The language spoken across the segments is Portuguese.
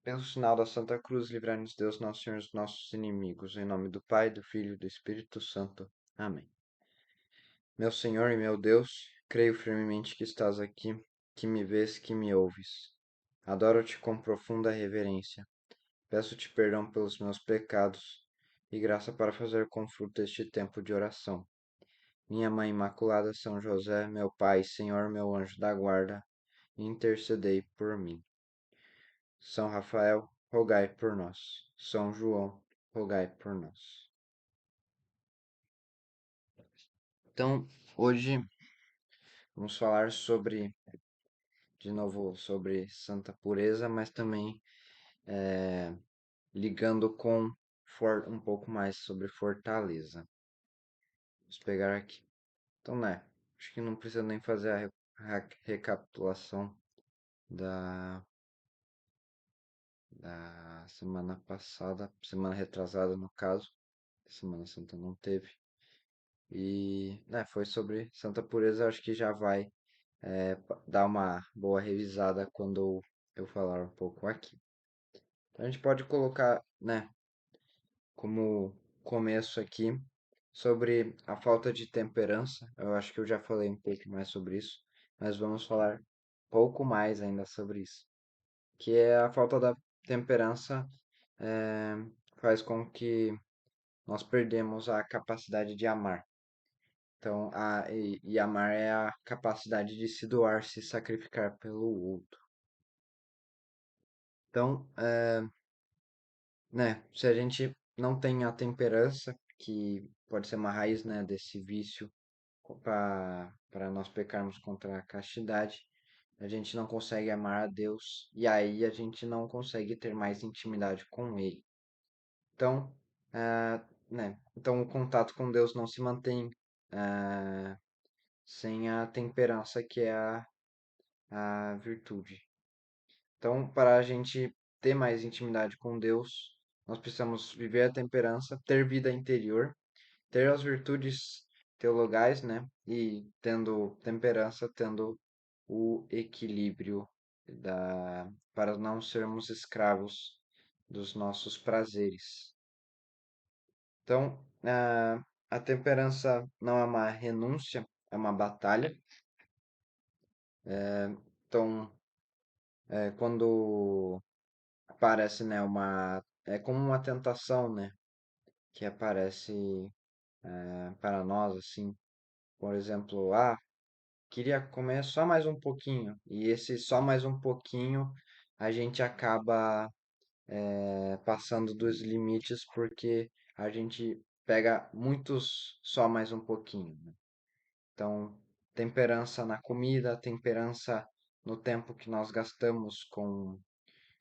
Pelo sinal da Santa Cruz, livrai-nos Deus, nosso Senhor, dos nossos inimigos. Em nome do Pai, do Filho e do Espírito Santo. Amém. Meu Senhor e meu Deus, creio firmemente que estás aqui, que me vês, que me ouves. Adoro-te com profunda reverência. Peço-te perdão pelos meus pecados e graça para fazer com fruto este tempo de oração. Minha Mãe Imaculada, São José, meu Pai, Senhor, meu anjo da guarda, intercedei por mim. São Rafael, rogai por nós. São João, rogai por nós. Então, hoje vamos falar de novo, sobre Santa Pureza, mas também ligando com um pouco mais sobre Fortaleza. Vamos pegar aqui. Então, né, acho que não precisa nem fazer a recapitulação da, da semana passada, semana retrasada no caso. Semana Santa não teve. E foi sobre Santa Pureza, acho que já vai dar uma boa revisada quando eu falar um pouco aqui. Então, a gente pode colocar, como começo aqui, sobre a falta de temperança. Eu acho que eu já falei um pouco mais sobre isso, mas vamos falar pouco mais ainda sobre isso. Que é a falta da temperança eh, faz com que nós perdemos a capacidade de amar. Então, e amar é a capacidade de se doar, se sacrificar pelo outro. Então, se a gente não tem a temperança, que pode ser uma raiz, desse vício para nós pecarmos contra a castidade, a gente não consegue amar a Deus e aí a gente não consegue ter mais intimidade com Ele. Então, então o contato com Deus não se mantém sem a temperança, que é a virtude. Então, para a gente ter mais intimidade com Deus, nós precisamos viver a temperança, ter vida interior, ter as virtudes teologais, E tendo temperança, tendo o equilíbrio para não sermos escravos dos nossos prazeres. Então, a temperança não é uma renúncia, é uma batalha. Então, quando aparece, é como uma tentação, que aparece para nós, assim, por exemplo, queria comer só mais um pouquinho, e esse só mais um pouquinho a gente acaba passando dos limites porque a gente pega muitos só mais um pouquinho, né? Então, temperança na comida, temperança no tempo que nós gastamos com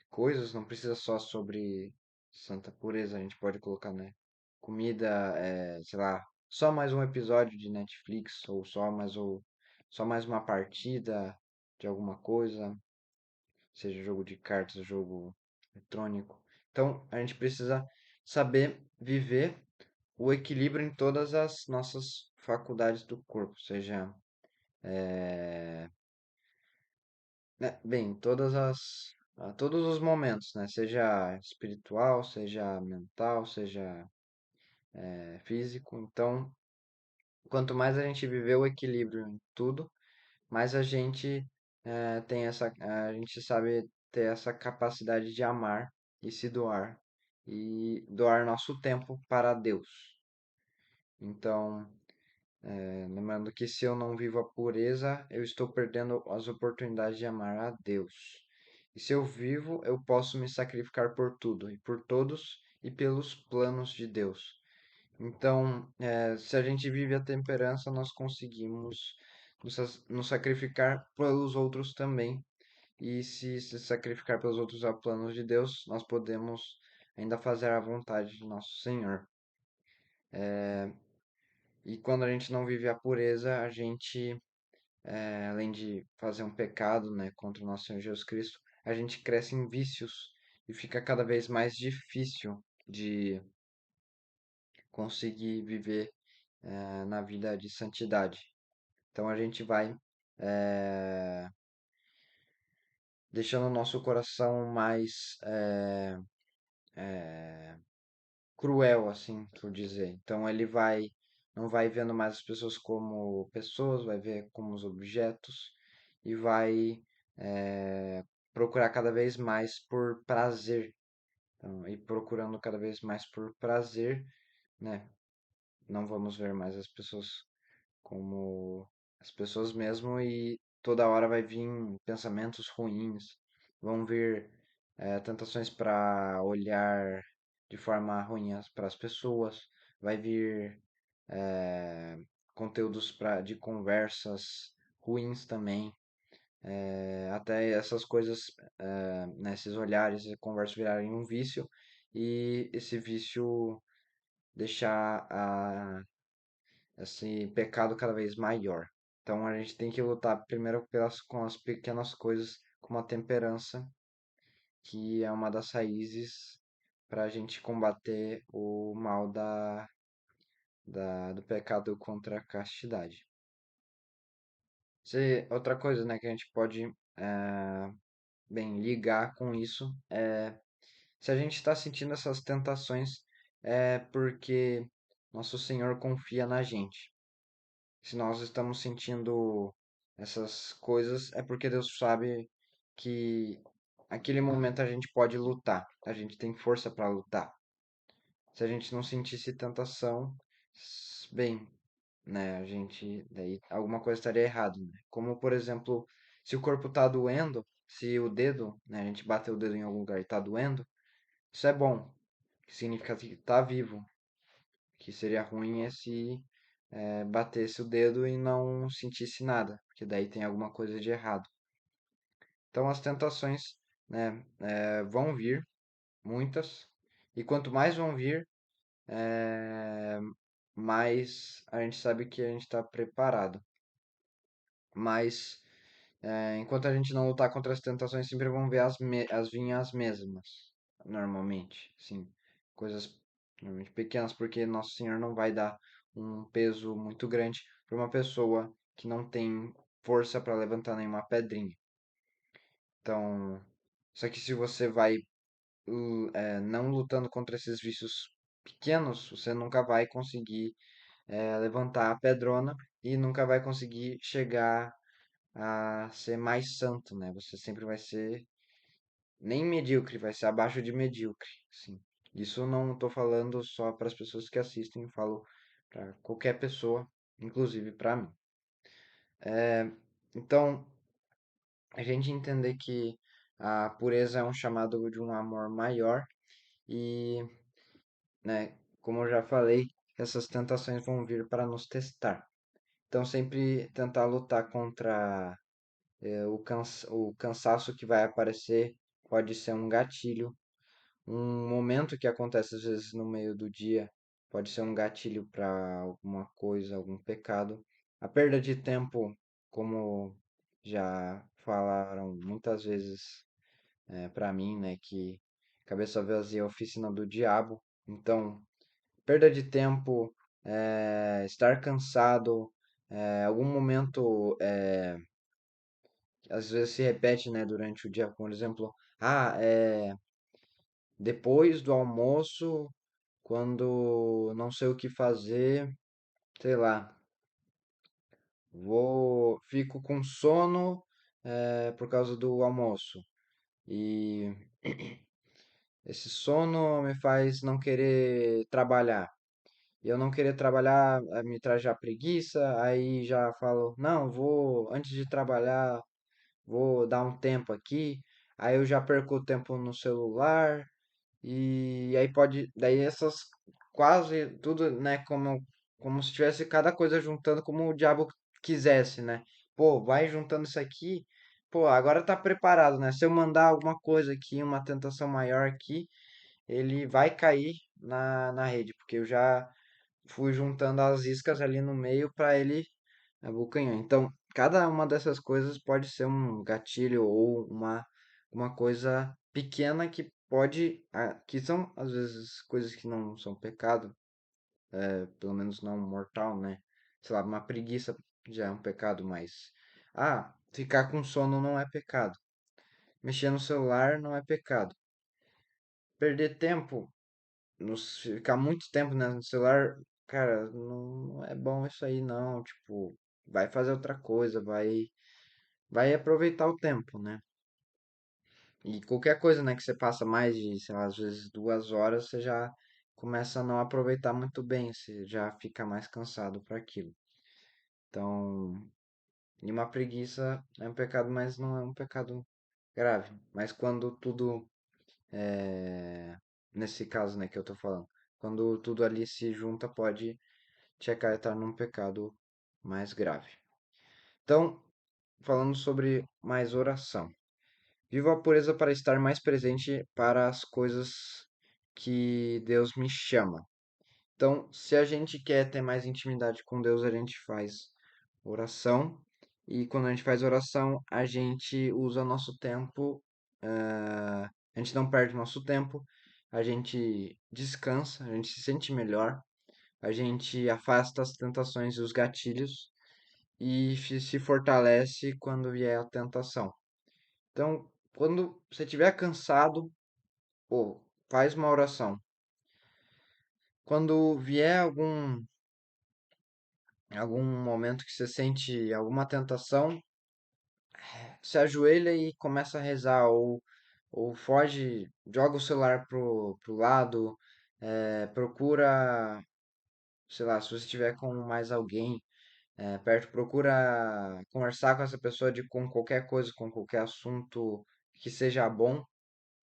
coisas, não precisa só sobre Santa Pureza, a gente pode colocar, comida, sei lá, só mais um episódio de Netflix, ou só mais uma partida de alguma coisa, seja jogo de cartas, jogo eletrônico. Então, a gente precisa saber viver o equilíbrio em todas as nossas faculdades do corpo, seja, bem, a todos os momentos, seja espiritual, seja mental, seja físico. Então, quanto mais a gente viver o equilíbrio em tudo, mais a gente a gente sabe ter essa capacidade de amar e se doar e doar nosso tempo para Deus. Então, lembrando que se eu não vivo a pureza, eu estou perdendo as oportunidades de amar a Deus. E se eu vivo, eu posso me sacrificar por tudo e por todos e pelos planos de Deus. Então, se a gente vive a temperança, nós conseguimos nos sacrificar pelos outros também. E se sacrificar pelos outros a planos de Deus, nós podemos ainda fazer a vontade de nosso Senhor. E quando a gente não vive a pureza, a gente, além de fazer um pecado, contra o nosso Senhor Jesus Cristo, a gente cresce em vícios e fica cada vez mais difícil de conseguir viver, na vida de santidade. Então a gente vai deixando o nosso coração mais cruel, assim, por dizer. Então ele vai, não vai vendo mais as pessoas como pessoas, vai ver como os objetos e vai é, procurar cada vez mais por prazer. Então, e procurando cada vez mais por prazer, né? Não vamos ver mais as pessoas como as pessoas mesmo e toda hora vai vir pensamentos ruins, vão vir tentações para olhar de forma ruim para as pessoas, vai vir conteúdos de conversas ruins também, até essas coisas, né, esses olhares e conversas virarem um vício e esse vício deixar esse pecado cada vez maior. Então a gente tem que lutar primeiro com as pequenas coisas, como a temperança, que é uma das raízes para a gente combater o mal do pecado contra a castidade. Outra coisa, né, que a gente pode, bem, ligar com isso é se a gente está sentindo essas tentações é porque nosso Senhor confia na gente. Se nós estamos sentindo essas coisas, é porque Deus sabe que aquele momento a gente pode lutar, a gente tem força para lutar. Se a gente não sentisse tentação, bem, né, a gente daí alguma coisa estaria errado, né? Como por exemplo, se o corpo tá doendo, se o dedo, né, a gente bateu o dedo em algum lugar e tá doendo, isso é bom, que significa que tá vivo, que seria ruim é se batesse o dedo e não sentisse nada, porque daí tem alguma coisa de errado. Então as tentações, né, vão vir, muitas, e quanto mais vão vir, mais a gente sabe que a gente está preparado. Mas enquanto a gente não lutar contra as tentações, sempre vão ver as vir as mesmas, normalmente, sim. Coisas normalmente pequenas, porque Nosso Senhor não vai dar um peso muito grande para uma pessoa que não tem força para levantar nenhuma pedrinha. Então, só que se você vai não lutando contra esses vícios pequenos, você nunca vai conseguir levantar a pedrona e nunca vai conseguir chegar a ser mais santo, né? Você sempre vai ser nem medíocre, vai ser abaixo de medíocre, sim. Isso não estou falando só para as pessoas que assistem, falo para qualquer pessoa, inclusive para mim. Então, a gente entender que a pureza é um chamado de um amor maior e, né, como eu já falei, essas tentações vão vir para nos testar. Então, sempre tentar lutar contra o cansaço que vai aparecer, pode ser um gatilho. Um momento que acontece às vezes no meio do dia pode ser um gatilho para alguma coisa, algum pecado. A perda de tempo, como já falaram muitas vezes para mim, né, que cabeça vazia é a oficina do diabo. Então, perda de tempo, estar cansado, algum momento às vezes se repete, né, durante o dia, por exemplo, depois do almoço, quando não sei o que fazer, sei lá, fico com sono por causa do almoço. E esse sono me faz não querer trabalhar. E eu não querer trabalhar me traz já preguiça, aí já falo, não, vou, antes de trabalhar, vou dar um tempo aqui. Aí eu já perco o tempo no celular, e aí pode, daí essas quase tudo, né, como se tivesse cada coisa juntando como o diabo quisesse, né? Pô, vai juntando isso aqui, pô, agora tá preparado, né? Se eu mandar alguma coisa aqui, uma tentação maior aqui, ele vai cair na rede, porque eu já fui juntando as iscas ali no meio para ele abocanhar. Então, cada uma dessas coisas pode ser um gatilho ou uma coisa pequena que pode, que são às vezes coisas que não são pecado, pelo menos não mortal, né? Sei lá, uma preguiça já é um pecado, mas ficar com sono não é pecado. mexer no celular não é pecado. Perder tempo, ficar muito tempo, né, no celular, cara, não é bom isso aí não. Tipo, vai fazer outra coisa, vai aproveitar o tempo, né? E qualquer coisa, né, que você passa mais de, sei lá, às vezes 2 horas, você já começa a não aproveitar muito bem, você já fica mais cansado para aquilo. Então, e uma preguiça é um pecado, mas não é um pecado grave. Mas quando tudo, nesse caso, né, que eu tô falando, quando tudo ali se junta, pode te acarretar num pecado mais grave. Então, falando sobre mais oração. Vivo a pureza para estar mais presente para as coisas que Deus me chama. Então, se a gente quer ter mais intimidade com Deus, a gente faz oração. E quando a gente faz oração, a gente usa nosso tempo, a gente não perde nosso tempo, a gente descansa, a gente se sente melhor, a gente afasta as tentações e os gatilhos e se fortalece quando vier a tentação. Então, quando você estiver cansado, pô, faz uma oração. Quando vier algum momento que você sente alguma tentação, se ajoelha e começa a rezar, ou foge, joga o celular pro lado, procura, sei lá, se você estiver com mais alguém perto, procura conversar com essa pessoa com qualquer coisa, com qualquer assunto que seja bom,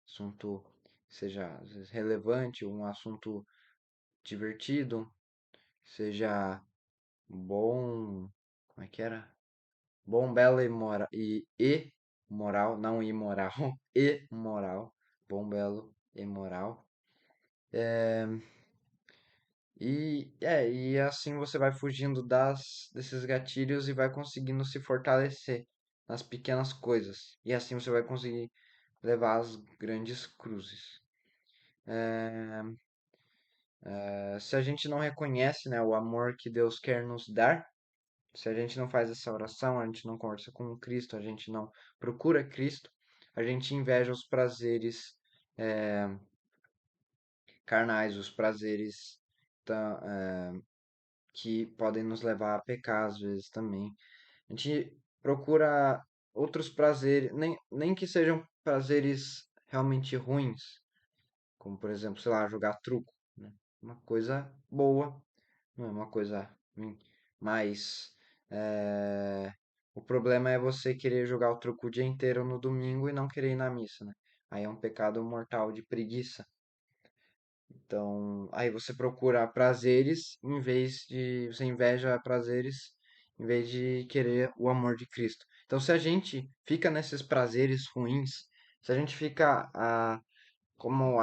assunto que seja às vezes, relevante, um assunto divertido, seja bom, como é que era? Bom, belo e moral, não imoral, e moral. Bom, belo e moral. E assim você vai fugindo desses gatilhos e vai conseguindo se fortalecer nas pequenas coisas. E assim você vai conseguir levar as grandes cruzes. Se a gente não reconhece, né, o amor que Deus quer nos dar, se a gente não faz essa oração, a gente não conversa com Cristo, a gente não procura Cristo, a gente inveja os prazeres carnais, os prazeres que podem nos levar a pecar às vezes também. A gente procura outros prazeres, nem que sejam prazeres realmente ruins, como por exemplo, sei lá, jogar truco, né? Uma coisa boa, não é uma coisa ruim. Mas é, o problema é você querer jogar o truco o dia inteiro no domingo e não querer ir na missa, né? Aí é um pecado mortal de preguiça. Então, aí você procura prazeres em vez de. Você inveja prazeres em vez de querer o amor de Cristo. Então, se a gente fica nesses prazeres ruins, se a gente fica como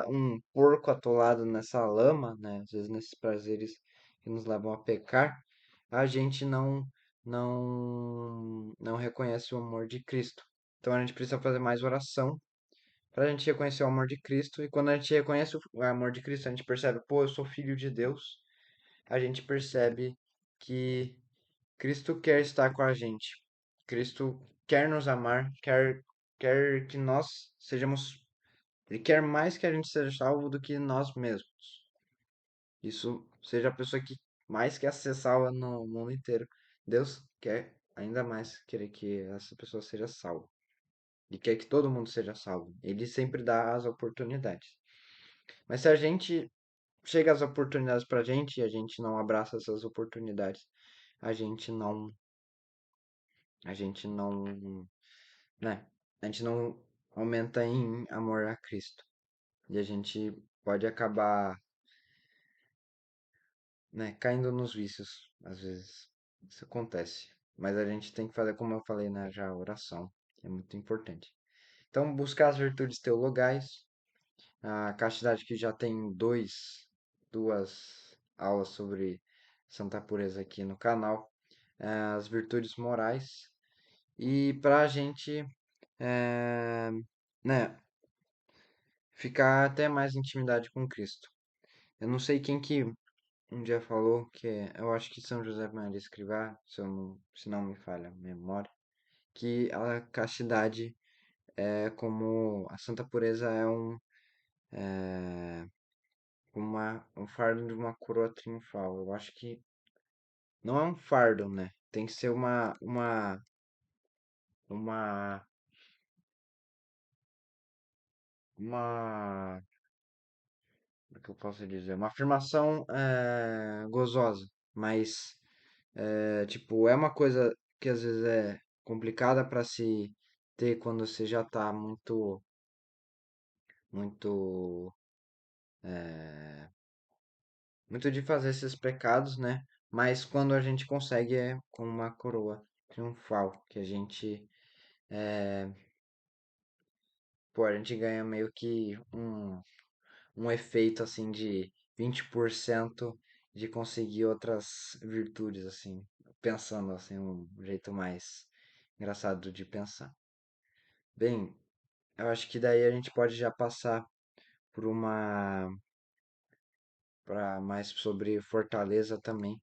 um porco atolado nessa lama, né? Às vezes nesses prazeres que nos levam a pecar, a gente não reconhece o amor de Cristo. Então a gente precisa fazer mais oração para a gente reconhecer o amor de Cristo. E quando a gente reconhece o amor de Cristo, a gente percebe, pô, eu sou filho de Deus. A gente percebe que Cristo quer estar com a gente. Cristo quer nos amar, quer que nós sejamos. Ele quer mais que a gente seja salvo do que nós mesmos. Isso seja a pessoa que mais quer ser salva no mundo inteiro. Deus quer ainda mais querer que essa pessoa seja salva. E quer que todo mundo seja salvo. Ele sempre dá as oportunidades. Mas se a gente chega as oportunidades pra gente e a gente não abraça essas oportunidades, a gente não, a gente não, né? A gente não aumenta em amor a Cristo. E a gente pode acabar, né, caindo nos vícios, às vezes. Isso acontece. Mas a gente tem que fazer, como eu falei, né, já a oração, que é muito importante. Então, buscar as virtudes teologais. A Castidade que já tem duas aulas sobre Santa Pureza aqui no canal. As virtudes morais. E para a gente, é, né, ficar até mais intimidade com Cristo. Eu não sei quem que um dia falou que eu acho que São José Maria Escrivá, se não me falha a memória, que a castidade é como a santa pureza é é um fardo de uma coroa triunfal. Eu acho que não é um fardo, né? Tem que ser uma, uma, como é que eu posso dizer? Uma afirmação gozosa, mas tipo, é uma coisa que às vezes é complicada para se ter quando você já tá muito, muito de fazer esses pecados, né? Mas quando a gente consegue é com uma coroa triunfal, que a gente, pô, a gente ganha meio que um efeito assim de 20% de conseguir outras virtudes, assim, pensando assim, um jeito mais engraçado de pensar. Bem, eu acho que daí a gente pode já passar por uma para mais sobre Fortaleza também,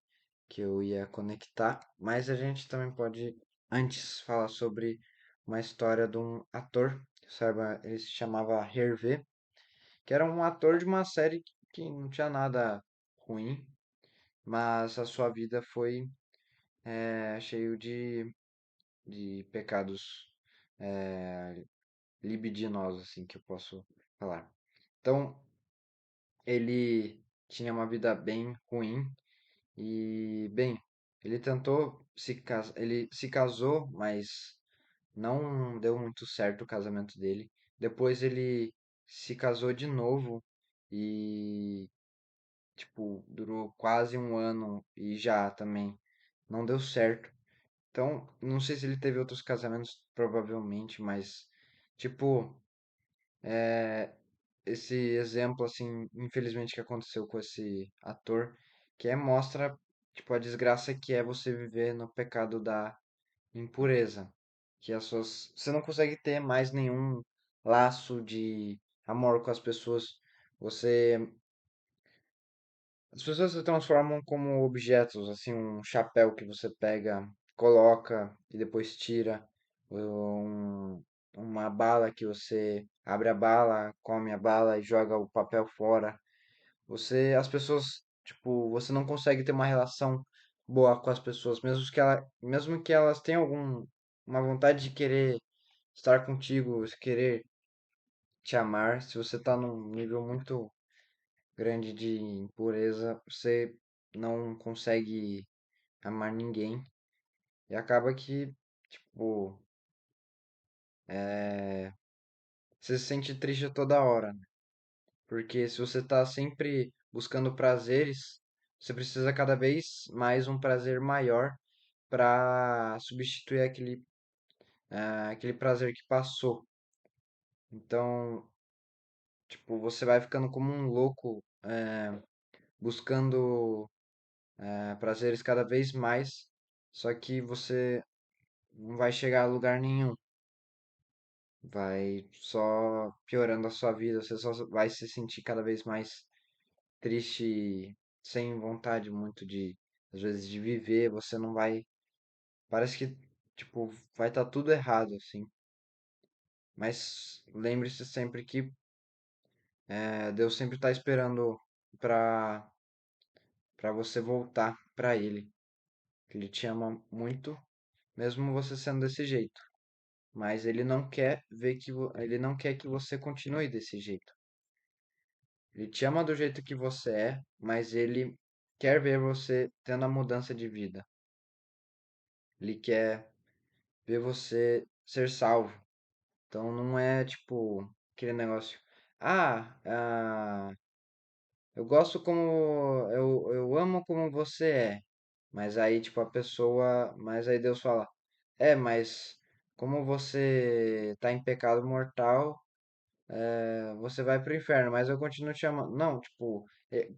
que eu ia conectar, mas a gente também pode antes falar sobre uma história de um ator, saiba, ele se chamava Hervé, que era um ator de uma série que não tinha nada ruim, mas a sua vida foi cheio de pecados libidinosos, assim, que eu posso falar. Então, ele tinha uma vida bem ruim e, bem, ele se casou, mas não deu muito certo o casamento dele. Depois ele se casou de novo e, tipo, durou quase um ano e já também não deu certo. Então, não sei se ele teve outros casamentos, provavelmente, mas, tipo, esse exemplo, assim, infelizmente que aconteceu com esse ator, mostra, tipo, a desgraça que é você viver no pecado da impureza, que você não consegue ter mais nenhum laço de amor com as pessoas, você, as pessoas se transformam como objetos, assim, um chapéu que você pega, coloca e depois tira, ou uma bala que você abre a bala, come a bala e joga o papel fora. As pessoas, tipo, você não consegue ter uma relação boa com as pessoas, mesmo que elas tenham uma vontade de querer estar contigo, querer te amar, se você tá num nível muito grande de impureza, você não consegue amar ninguém e acaba que, tipo, você se sente triste toda hora, né? Porque se você tá sempre buscando prazeres, você precisa cada vez mais um prazer maior para substituir aquele prazer que passou. Então, tipo, você vai ficando como um louco, buscando prazeres cada vez mais, só que você não vai chegar a lugar nenhum. Vai só piorando a sua vida, você só vai se sentir cada vez mais triste, sem vontade muito às vezes, de viver, você não vai, parece que, tipo, vai estar tudo errado, assim. Mas lembre-se sempre que Deus sempre está esperando para para você voltar para Ele. Que Ele te ama muito, mesmo você sendo desse jeito. Mas Ele não quer Ele não quer que você continue desse jeito. Ele te ama do jeito que você é, mas Ele quer ver você tendo a mudança de vida. Ele quer ver você ser salvo. Então não é tipo aquele negócio. Ah, eu gosto como. Eu amo como você é. Mas aí, tipo, a pessoa. Mas aí Deus fala: mas como você tá em pecado mortal, você vai pro inferno. Mas eu continuo te amando. Não, tipo,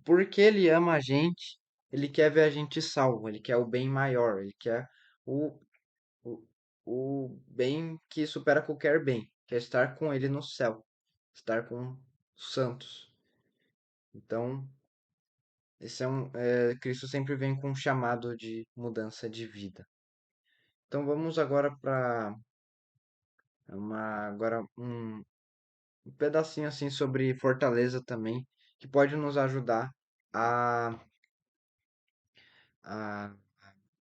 porque ele ama a gente, ele quer ver a gente salvo. Ele quer o bem maior. Ele quer o, o, o bem que supera qualquer bem. Que é estar com ele no céu. Estar com os santos. Então. Cristo sempre vem com um chamado de mudança de vida. Então vamos agora para Agora um pedacinho assim sobre Fortaleza também, que pode nos ajudar a, a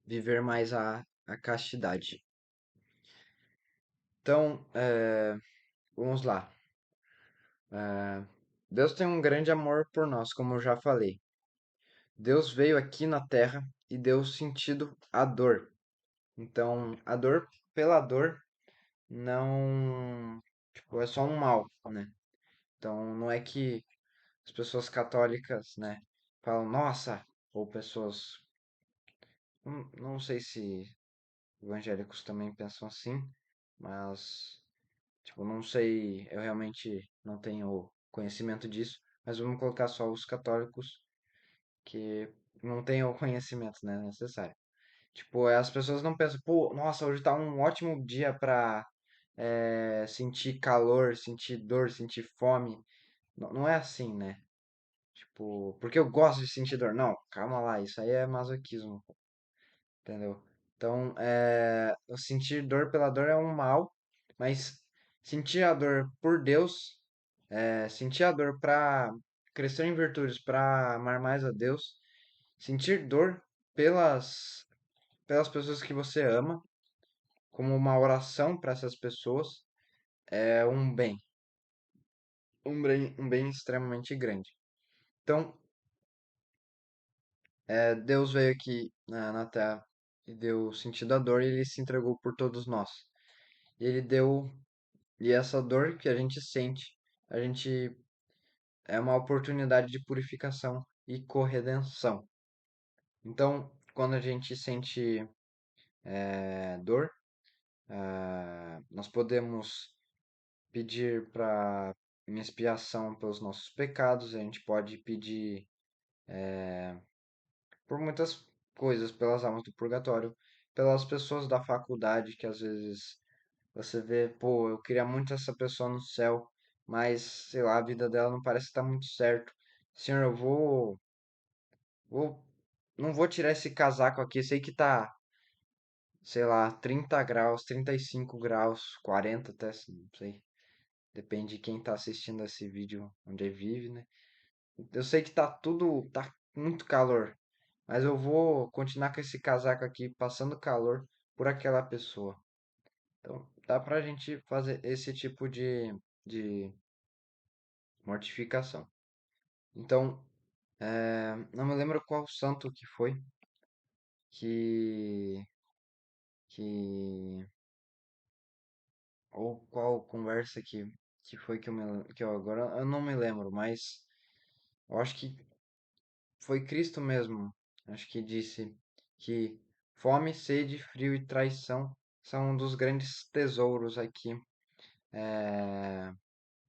viver mais a castidade. Então, vamos lá. Deus tem um grande amor por nós, como eu já falei. Deus veio aqui na Terra e deu sentido à dor. Então, a dor pela dor não, tipo, é só um mal, né? Então, não é que as pessoas católicas, né, falam, nossa, ou pessoas, não sei se evangélicos também pensam assim, mas, tipo, não sei, eu realmente não tenho conhecimento disso, mas vamos colocar só os católicos que não têm o conhecimento, né, necessário. Tipo, as pessoas não pensam, pô, nossa, hoje tá um ótimo dia pra sentir calor, sentir dor, sentir fome. Não, não é assim, né? Tipo, porque eu gosto de sentir dor. Não, calma lá, isso aí é masoquismo, entendeu? Então, o sentir dor pela dor é um mal, mas sentir a dor por Deus, sentir a dor pra crescer em virtudes, pra amar mais a Deus, sentir dor pelas pessoas que você ama, como uma oração para essas pessoas, é um bem extremamente grande. Então, Deus veio aqui na Terra e deu sentido à dor e ele se entregou por todos nós. E ele deu, e essa dor que a gente sente, a gente é uma oportunidade de purificação e corredenção. Então, quando a gente sente dor, nós podemos pedir para expiação pelos nossos pecados, a gente pode pedir por muitas coisas, pelas almas do purgatório, pelas pessoas da faculdade que às vezes você vê, pô, eu queria muito essa pessoa no céu, mas sei lá, a vida dela não parece estar muito certo. Senhor, vou, não vou tirar esse casaco aqui, sei que tá, sei lá, 30 graus, 35 graus, 40 até, não sei. Depende de quem tá assistindo esse vídeo, onde ele vive, né? Eu sei que tá muito calor, mas eu vou continuar com esse casaco aqui, passando calor por aquela pessoa. Então, dá pra gente fazer esse tipo de mortificação. Então, não me lembro qual santo que foi que, que, ou qual conversa que foi que eu agora, eu não me lembro, mas eu acho que foi Cristo mesmo, acho que disse que fome, sede, frio e traição são um dos grandes tesouros aqui.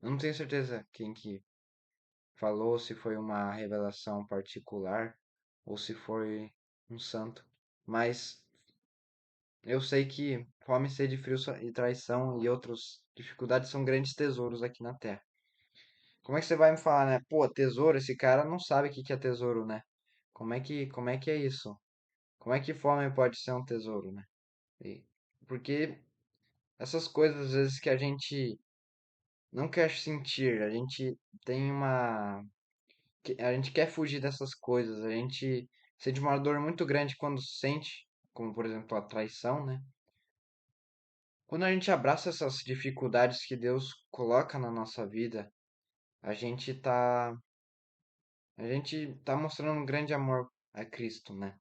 Eu não tenho certeza quem que falou, se foi uma revelação particular ou se foi um santo, mas eu sei que fome, sede, frio e traição e outras dificuldades são grandes tesouros aqui na Terra. Como é que você vai me falar, né? Pô, tesouro, esse cara não sabe o que que é tesouro, né? Como é que é isso? Como é que fome pode ser um tesouro, né? E- Porque essas coisas, às vezes, que a gente não quer sentir, a gente tem uma. A gente quer fugir dessas coisas, a gente sente uma dor muito grande quando sente, como por exemplo a traição, né? Quando a gente abraça essas dificuldades que Deus coloca na nossa vida, a gente tá, a gente tá mostrando um grande amor a Cristo, né?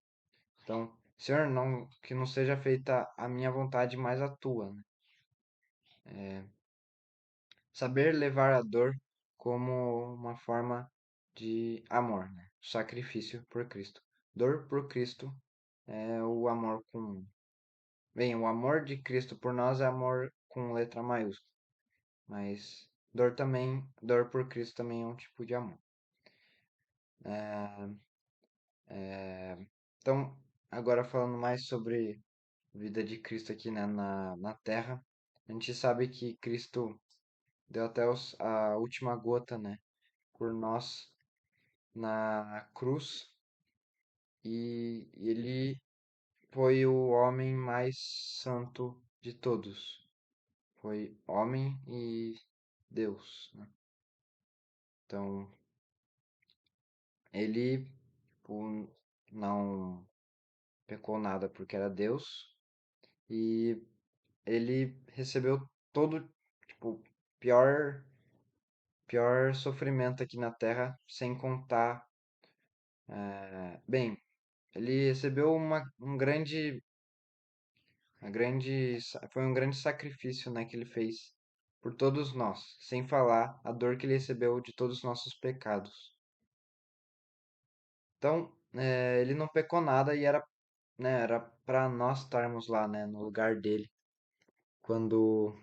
Então, Senhor, não, que não seja feita a minha vontade, mas a tua, né? Saber levar a dor como uma forma de amor, né? Sacrifício por Cristo. Dor por Cristo é o amor com. Bem, o amor de Cristo por nós é amor com letra maiúscula. Mas dor por Cristo também é um tipo de amor. Então, agora falando mais sobre a vida de Cristo aqui, né, na Terra, a gente sabe que Cristo deu até a última gota, né, por nós na cruz e ele foi o homem mais santo de todos. foi homem e Deus, né? Então, ele, tipo, não pecou nada porque era Deus e ele recebeu todo, tipo, pior, pior sofrimento aqui na Terra, sem contar, bem, ele recebeu foi um grande sacrifício, né, que ele fez por todos nós, sem falar a dor que ele recebeu de todos os nossos pecados. Então, ele não pecou nada e era, né, era para nós estarmos lá, né, no lugar dele, quando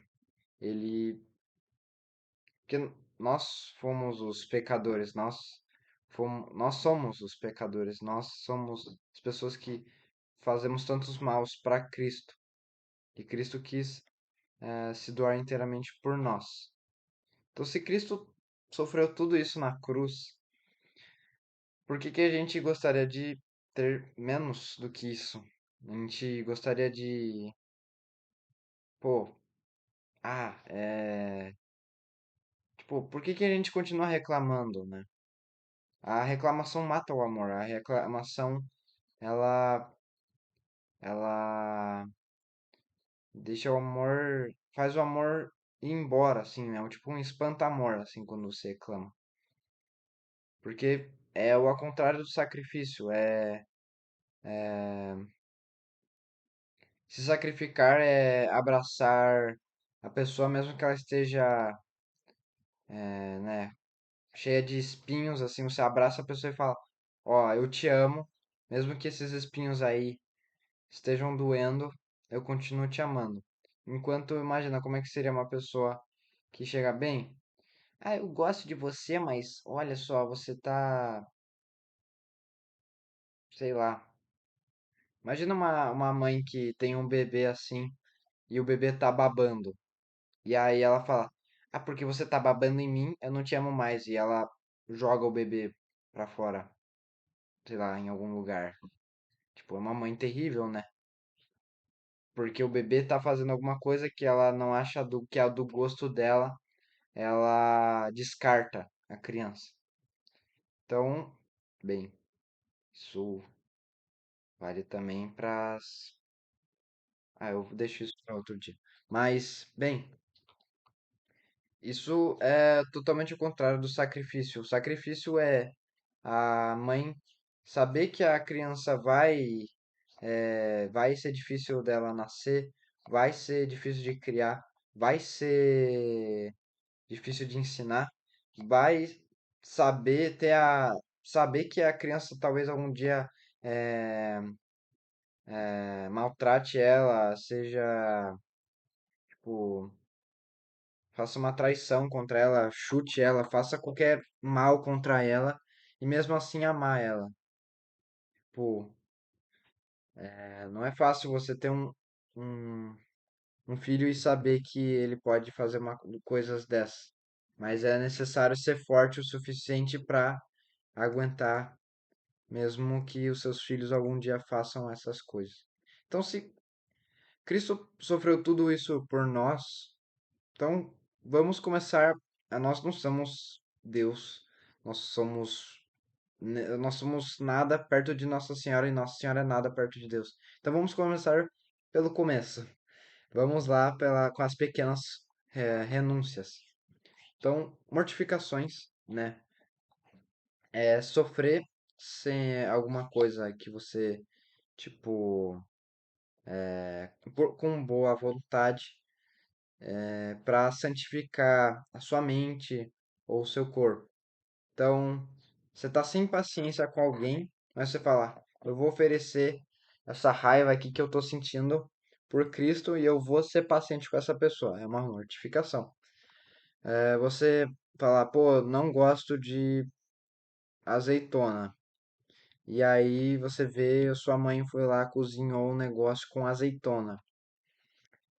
ele, que nós fomos os pecadores, nós somos os pecadores, nós somos as pessoas que fazemos tantos maus para Cristo, e Cristo quis se doar inteiramente por nós. Então, se Cristo sofreu tudo isso na cruz, por que que a gente gostaria de ter menos do que isso? A gente gostaria de, pô, tipo, por que que a gente continua reclamando, né? A reclamação mata o amor. A reclamação, ela, ela deixa o amor, faz o amor ir embora, assim, né? Tipo um espanta-amor, assim, quando você reclama. Porque é o ao contrário do sacrifício, se sacrificar é abraçar a pessoa mesmo que ela esteja, né, cheia de espinhos, assim, você abraça a pessoa e fala, ó, eu te amo, mesmo que esses espinhos aí estejam doendo, eu continuo te amando. Enquanto, imagina como é que seria uma pessoa que chega bem, eu gosto de você, mas olha só, você tá, sei lá. Imagina uma mãe que tem um bebê assim e o bebê tá babando. E aí ela fala: Ah, porque você tá babando em mim, eu não te amo mais. E ela joga o bebê pra fora, sei lá, em algum lugar. Tipo, é uma mãe terrível, né? Porque o bebê tá fazendo alguma coisa que ela não acha que é do gosto dela, ela descarta a criança. Então, bem, isso vale também para. Eu deixo isso para outro dia. Mas, bem, isso é totalmente o contrário do sacrifício. O sacrifício é a mãe saber que a criança vai ser difícil dela nascer, vai ser difícil de criar, vai ser difícil de ensinar, vai saber que a criança talvez algum dia é, maltrate ela, seja, tipo, faça uma traição contra ela, chute ela, faça qualquer mal contra ela e mesmo assim amar ela. Pô, não é fácil você ter um, um filho e saber que ele pode fazer coisas dessas. Mas é necessário ser forte o suficiente para aguentar, mesmo que os seus filhos algum dia façam essas coisas. Então, se Cristo sofreu tudo isso por nós, então vamos começar. Nós não somos Deus, nós somos nós somos nada perto de Nossa Senhora e Nossa Senhora é nada perto de Deus. Então vamos começar pelo começo. Vamos lá com as pequenas renúncias. Então, mortificações, né? É sofrer sem alguma coisa que você, tipo, com boa vontade, para santificar a sua mente ou o seu corpo. Então, você tá sem paciência com alguém, mas você fala, eu vou oferecer essa raiva aqui que eu tô sentindo por Cristo e eu vou ser paciente com essa pessoa. É uma mortificação. Você falar, pô, não gosto de azeitona. E aí você vê, a sua mãe foi lá, cozinhou um negócio com azeitona.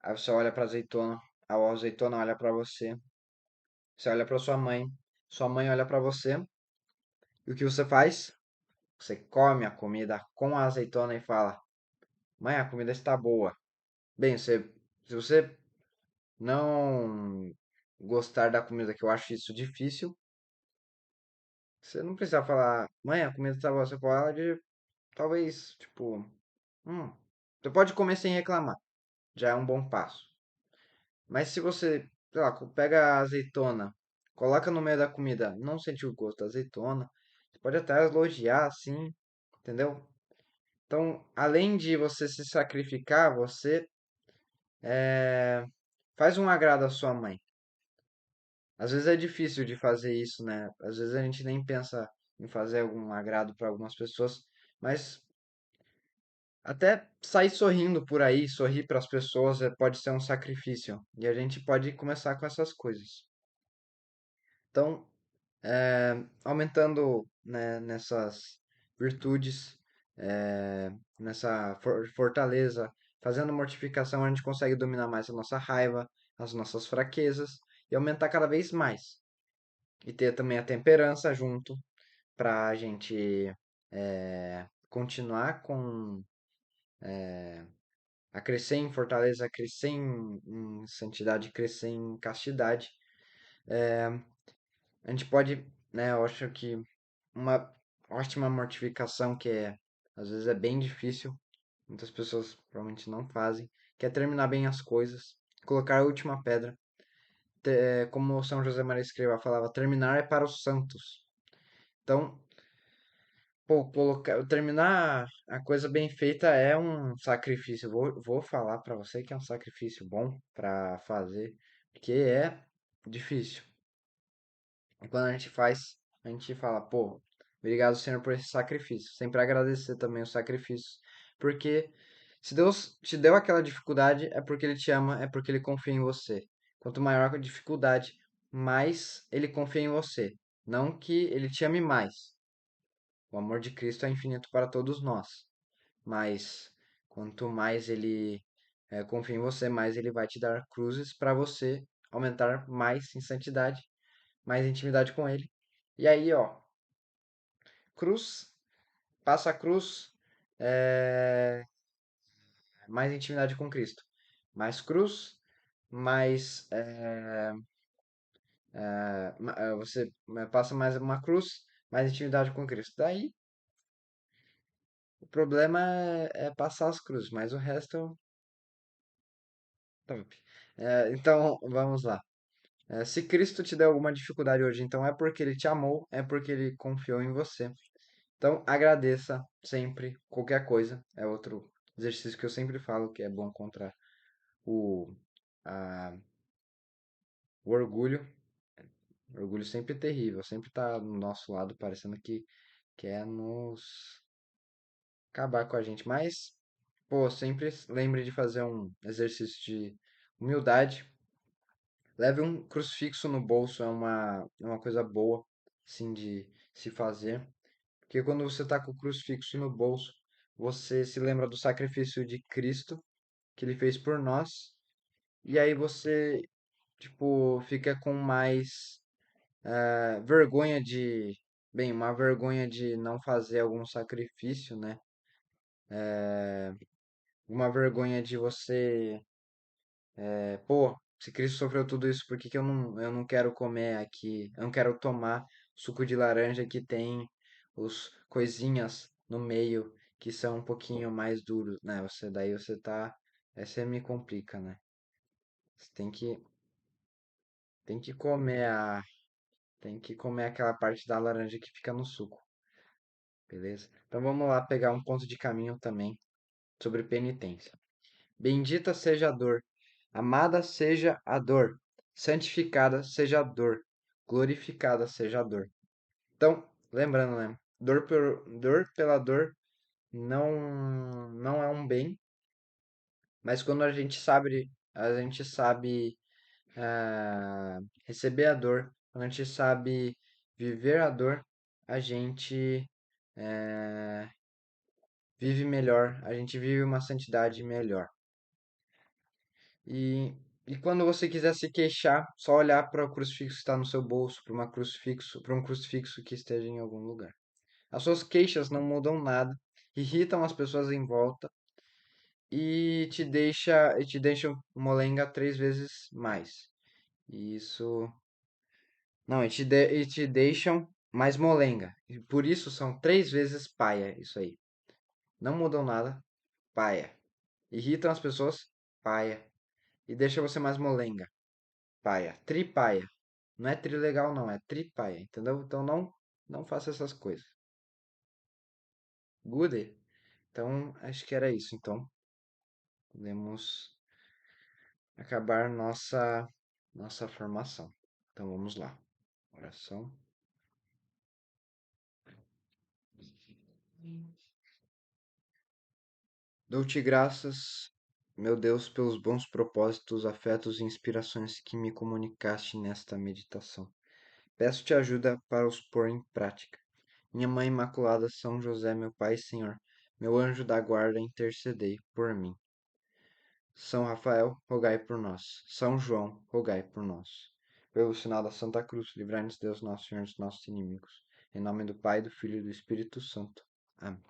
Aí você olha pra azeitona, a azeitona olha pra você. Você olha pra sua mãe olha pra você. E o que você faz? Você come a comida com a azeitona e fala: Mãe, a comida está boa. Bem, se você não gostar da comida, que eu acho isso difícil. Você não precisa falar, mãe, a comida tá boa. Você pode, talvez, tipo, hum, você pode comer sem reclamar. Já é um bom passo. Mas se você, sei lá, pega a azeitona, coloca no meio da comida, não sentiu o gosto da azeitona, você pode até elogiar, assim, entendeu? Então, além de você se sacrificar, você faz um agrado à sua mãe. Às vezes é difícil de fazer isso, né? Às vezes a gente nem pensa em fazer algum agrado para algumas pessoas, mas até sair sorrindo por aí, sorrir para as pessoas, pode ser um sacrifício. E a gente pode começar com essas coisas. Então, aumentando, né, nessas virtudes, nessa fortaleza, fazendo mortificação, a gente consegue dominar mais a nossa raiva, as nossas fraquezas e aumentar cada vez mais. E ter também a temperança junto para a gente continuar a crescer em fortaleza, a crescer em santidade, crescer em castidade. A gente pode, né, eu acho que uma ótima mortificação que às vezes é bem difícil, muitas pessoas provavelmente não fazem, que é terminar bem as coisas, colocar a última pedra. Como São José Maria Escrivá falava, terminar é para os santos. Então, pô, terminar a coisa bem feita é um sacrifício. Vou falar para você que é um sacrifício bom para fazer, porque é difícil. E quando a gente faz, a gente fala, pô, obrigado, Senhor, por esse sacrifício. Sempre agradecer também os sacrifícios, porque se Deus te deu aquela dificuldade, é porque Ele te ama, é porque Ele confia em você. Quanto maior a dificuldade, mais Ele confia em você. Não que Ele te ame mais. O amor de Cristo é infinito para todos nós. Mas quanto mais Ele confia em você, mais Ele vai te dar cruzes para você aumentar mais em santidade, mais intimidade com Ele. E aí, ó, cruz, passa a cruz, é, mais intimidade com Cristo. Mais cruz, mais você passa mais uma cruz, mais intimidade com Cristo. Daí, o problema é passar as cruzes, mas o resto, top. Então, vamos lá. Se Cristo te deu alguma dificuldade hoje, então é porque Ele te amou, é porque Ele confiou em você. Então, agradeça sempre, qualquer coisa. É outro exercício que eu sempre falo que é bom contra o, a- o orgulho. O orgulho sempre é terrível, sempre tá do nosso lado, parecendo que quer nos acabar com a gente. Mas, pô, sempre lembre de fazer um exercício de humildade. Leve um crucifixo no bolso, é uma coisa boa, sim, de se fazer. Porque quando você tá com o crucifixo no bolso, você se lembra do sacrifício de Cristo que ele fez por nós. E aí você, tipo, fica com mais vergonha de. Bem, uma vergonha de não fazer algum sacrifício, né? Uma vergonha de você. Pô, se Cristo sofreu tudo isso, por que que eu não quero comer aqui? Eu não quero tomar suco de laranja que tem os coisinhas no meio que são um pouquinho mais duros, né? Daí você tá. Essa me complica, né? Você tem que comer aquela parte da laranja que fica no suco, beleza? Então vamos lá pegar um ponto de caminho também sobre penitência. Bendita seja a dor, amada seja a dor, santificada seja a dor, glorificada seja a dor. Então, lembrando, né? Dor pela dor não é um bem, mas quando a gente sabe receber a dor, quando a gente sabe viver a dor, a gente eh, vive melhor, a gente vive uma santidade melhor. E, e quando você quiser se queixar, só olhar para o crucifixo que está no seu bolso, para um crucifixo que esteja em algum lugar. As suas queixas não mudam nada, irritam as pessoas em volta, e te deixa molenga 3 vezes mais. Isso. Não, e te deixam mais molenga. E por isso são 3 vezes paia, isso aí. Não mudam nada, paia. Irritam as pessoas, paia. E deixa você mais molenga, paia. Tripaia. Não é trilegal, não, é tripaia, entendeu? Então não faça essas coisas. Good? Então, acho que era isso. Então, podemos acabar nossa formação. Então, vamos lá. Oração. Dou-te graças, meu Deus, pelos bons propósitos, afetos e inspirações que me comunicaste nesta meditação. Peço-te ajuda para os pôr em prática. Minha Mãe Imaculada, São José, meu Pai e Senhor, meu anjo da guarda, intercedei por mim. São Rafael, rogai por nós. São João, rogai por nós. Pelo sinal da Santa Cruz, livrai-nos Deus, nosso Senhor, dos nossos inimigos. Em nome do Pai, do Filho e do Espírito Santo. Amém.